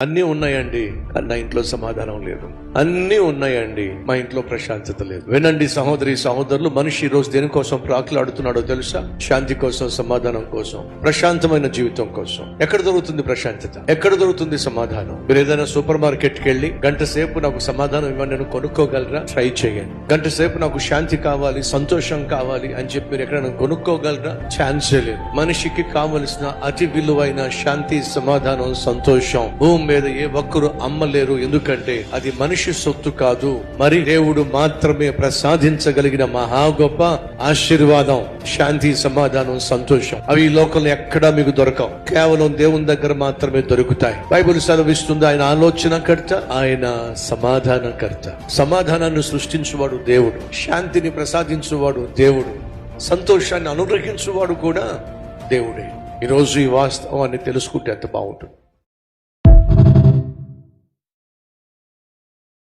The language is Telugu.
అన్నీ ఉన్నాయండి, కానీ నా ఇంట్లో సమాధానం లేదు. అన్నీ ఉన్నాయండి, మా ఇంట్లో ప్రశాంతత లేదు. వినండి సహోదరి సహోదరులు, మనిషి ఈ రోజు దేనికోసం ప్రాకులాడుతున్నాడో తెలుసా? శాంతి కోసం, సమాధానం కోసం, ప్రశాంతమైన జీవితం కోసం. ఎక్కడ దొరుకుతుంది ప్రశాంతత? ఎక్కడ దొరుకుతుంది సమాధానం? మీరు ఏదైనా సూపర్ మార్కెట్కి వెళ్ళి గంట సేపు నాకు సమాధానం ఇవ్వండి, నేను కొనుక్కోగలరా? ట్రై చేయండి. గంట సేపు నాకు శాంతి కావాలి, సంతోషం కావాలి అని చెప్పి మీరు ఎక్కడైనా కొనుక్కోగలరా? ఛాన్సే లేదు. మనిషికి కావలసిన అతి విలువైన శాంతి, సమాధానం, సంతోషం భూమి మీద ఏ ఒక్కరు అమ్మలేరు. ఎందుకంటే అది మనిషి సొత్తు కాదు, మరి దేవుడు మాత్రమే ప్రసాదించగలిగిన మహా గొప్ప ఆశీర్వాదం. శాంతి, సమాధానం, సంతోషం అవి ఈ లోకంలో ఎక్కడా మీకు దొరకవు. కేవలం దేవుని దగ్గర మాత్రమే దొరుకుతాయి. బైబిల్ సెలవిస్తుంది, ఆయన ఆలోచనకర్త, ఆయన సమాధానకర్త. సమాధానాన్ని సృష్టించువాడు దేవుడు, శాంతిని ప్రసాదించువాడు దేవుడు, సంతోషాన్ని అనుగ్రహించువాడు కూడా దేవుడే. ఈరోజు ఈ వాస్తవాన్ని తెలుసుకుంటే ఎంత బాగుంటుంది.